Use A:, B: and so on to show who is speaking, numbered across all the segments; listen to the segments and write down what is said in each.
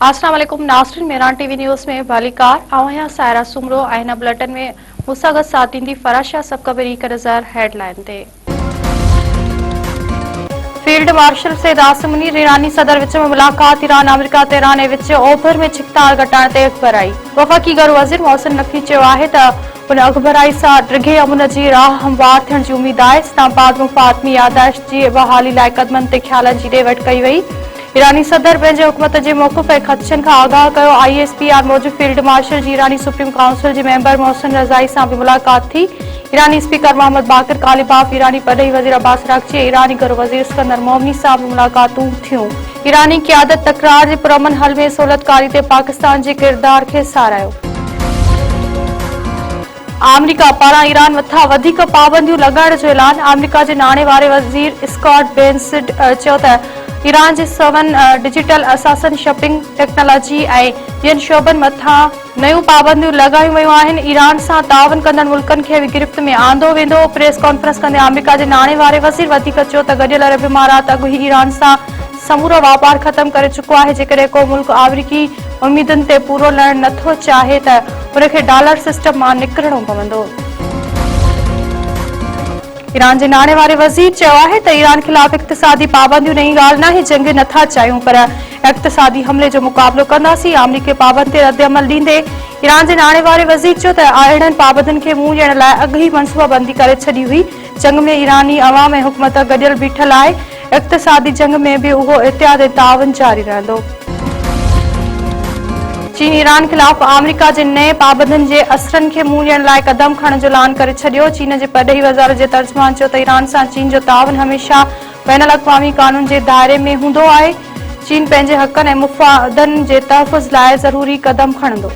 A: अस्सलाम वालेकुम नाज़रीन, मेरान टीवी न्यूज़ में बालिकार आया सायरा सुमरो आइना बुलेटिन में मुसागत साथ दी फराशा सब कबरी का नजर हेडलाइन थे। फील्ड मार्शल सैयद आसिम मुनीर ईरानी सदर विच में मुलाकात ईरान अमेरिका तेहरान विच ओभर में छिकतार घटाइण ते अखबराई। वफ़ाक़ी गैर वज़ीर मोहसिन नक़वी चयो आहे त उन अखबराई सां ड्रिघे अमुन जी राह हमवार थियण जी उम्मीद आहे। इस्लामाबाद में फ़ातिमी याददाश्त जी बहाली लाइ क़दमनि ते ख़्यालनि जी ॾे वठि कई वई। ईरानी सदर पंहिंजे हुकूमत जे मौक़िफ़ ऐं ख़दशनि खां आगाह कयो। ISPR मूजिब फील्ड मार्शल जी ईरानी सुप्रीम काउंसिल जे मेंबर मोहसिन रज़ाई सां बि मुलाक़ात थी। ईरानी स्पीकर मोहम्मद बाक़िर कालिबाफ, ईरानी परॾेही वज़ीर अब्बास अराग़ची, ईरानी गैर वज़ीर इस्कंदर मोमनी सां बि मुलाक़ातूं थियूं। ईरानी क़यादत तकरार जे पुरअमन हल में सहूलियतकारी ते पाकिस्तान जे किरदार खे साराहियो। अमेरिका पारां ईरान मथां वधीक पाबंदियूं लॻाइण जो ऐलान। अमेरिका जे नाणे वारे वज़ीर स्कॉट बेसेंट चयो त ईरान जे 7 डिजिटल असासन शिपिंग टेक्नोलॉजी ऐं ॿियनि शोबनि मथां नयूं पाबंदियूं लॻायूं वयूं आहिनि। ईरान सां तावन कंदड़ मुल्कनि खे बि गिरफ़्त में आंदो वेंदो। प्रेस कॉन्फ्रेंस कंदे अमेरिका जे नाणे वारे वज़ीर वधीक चयो त गॾियल अरब इमारात अॻु ई ईरान सां समूरो वापार ख़तमु करे चुको आहे। जेकॾहिं को मुल्क अमरीकी उम्मीदुनि ते पूरो लहण नथो चाहे त उनखे डॉलर सिस्टम मां निकिरणो पवंदो। ईरान जे नाणे वारे वज़ीर चयो आहे त ईरान ख़िलाफ़ इक़्तिसादी पाबंदियूं नई ॻाल्हि नाहे, जंग नथा चाहियूं पर इक़्तिसादी हमले जो मुक़ाबिलो कंदासीं। अमरीकी पाबंदी ते रद्दअमल ॾींदे ईरान जे नाणे वारे वज़ीर चयो त अहिड़नि पाबंदियुनि खे मुंहुं ॾियण लाइ अॻु ई मनसूबाबंदी करे छॾी हुई। जंग में ईरानी अवाम ऐं हुकूमत गॾियल बीठल आहे। इक़्तिसादी जंग में बि उहो इत्तेहाद ऐं तावन जारी रहंदो। चीन ईरान ख़िलाफ़ अमेरिका जे नए पाबंदियुनि जे असरनि खे मुंहुं ॾियण लाइ क़दम खणण जो ऐलान करे छॾियो। चीन जे परॾेही वज़ार जे तर्जुमान चयो त ईरान सां चीन जो तावन हमेशह बैनुल अक़वामी कानून जे दायरे में हूंदो आहे। चीन पंहिंजे हक़नि ऐं मुफ़ादनि जे तहफ़्फ़ुज़ लाइ ज़रूरी क़दम खणंदो।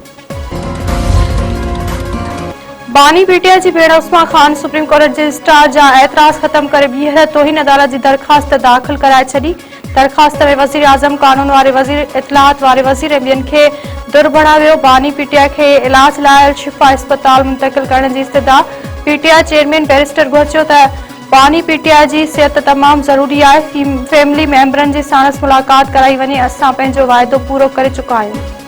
A: बानी पीटीआई जी भेण उस्मा ख़ान सुप्रीम कोर्ट रजिस्ट्रार जा एतिराज़ ख़तमु करे ॿीहर तौहीन अदालत जी दरख़्वास्त दाख़िल कराए छॾी। दरख़्वास्त में वज़ीर आज़म, कानून वारे वज़ीर, इत्तलात वारे वज़ीर ऐं ॿियनि खे दुर्बणा वियो। बानी पीटीआई खे इलाज लाइ अल शिफ़ा इस्पताल मुंतक़िल करण जी इस्तदा। पीटीआई चेयरमैन बैरिस्टर घुर्चियो त बानी पीटीआई जी सिहत तमामु ज़रूरी आहे। फैमिली मेंबरनि जे साणसि मुलाक़ात कराई वञे। असां पंहिंजो वाइदो पूरो करे चुका आहियूं।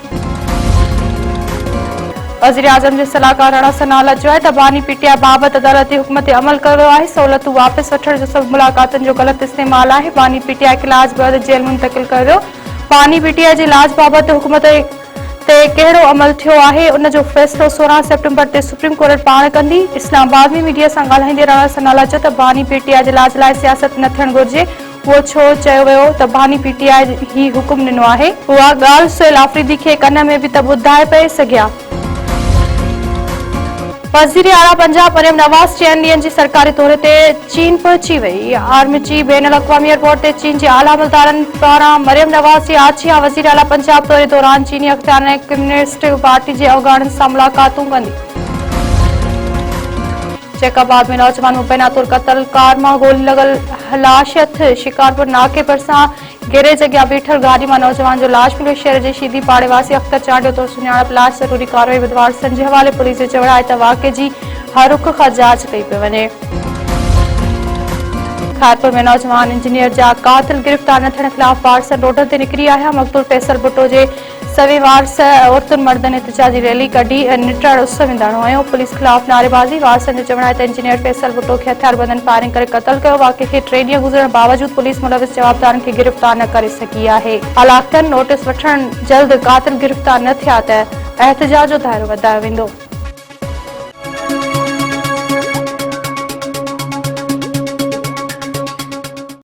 A: वज़ीर आज़म जे सलाहकार राणा सनाला चयो आहे त बानी पीटीआई बाबति अदालती हुकुम ते अमल कयो आहे। सहूलियतूं वापसि वठण जो सभु मुलाक़ातुनि जो ग़लति इस्तेमाल आहे। बानी पीटीआई खे इलाज बैदि जेल मुंतक़िल कयो वियो। बानी पीटीआई जे इलाज बाबति हुकूमत ते कहिड़ो अमल थियो आहे, उन जो फ़ैसिलो 16 सेप्टेम्बर ते सुप्रीम कोर्ट पाण कंदी। इस्लामाबाद में मीडिया सां ॻाल्हाईंदे राणा सनाला चयो त बानी पीटीआई जे इलाज लाइ सियासत न थियणु घुरिजे। उहो छो चयो वियो त बानी पीटीआई ही हुकुम ॾिनो आहे। उहा ॻाल्हि सुहेल आफ़रीदी खे कन में बि त ॿुधाए पए सघिया। वज़ीर आला पंजाब मरियम नवाज़ 4 ॾींहनि जी सरकारी दौरे ते चीन पहुची वई। आर्मची बैनुल अक़वामी एयरपोर्ट ते चीन जे आला अमलदारनि पारां मरियम नवाज़ जी आछिया वज़ीर आला पंजाब दौरे दौरान चीनी अख़्तियारनि ऐं कम्युनिस्ट पार्टी जे अवगाणनि सां मुलाक़ातूं कंदी। जैकाबाद में नौजवान मुबैना तौर क़त्ल, कार मां गोली लॻल लाशत। शिकारपुर नाके भरिसां गैरेज अॻियां बीठल गाॾी मां नौजवान जो लाश मिलियो। शहर जे शीदी पाड़े वासी अख्तर चांडियो तौर सुञाणप लाश ज़रूरी कार्रवाई बुधवार संझे हवाले पुलिस जे चवण आहे त वाक़े जी हर रुख खां जांच कई पिए वञे। खैरपुर में नौजवान इंजीनियर जा कातिल गिरफ़्तार न थियण ख़िलाफ़ वारसन रोडनि ते निकिरी आया। मक़तूल फैसल भुट्टो जे सवे वारस औरतुनि मर्दनि एहतिजाजी रैली कढी निटड़ उस विंदाणो आयो। पुलिस ख़िलाफ़ नारेबाज़ी। वारसन जो चवण आहे त इंजीनियर फैसल भुट्टो खे हथियारबंदनि फायरिंग करे क़त्ल कयो। वाक़े खे 3 ॾींहं गुज़रण बावजूदि पुलिस मुलविस जवाबदारनि खे गिरफ़्तार न करे सघी आहे। हालातनि नोटिस वठण जल्द कातिल गिरफ़्तार न थिया त एहतिजाज जो दाइरो वधायो वेंदो।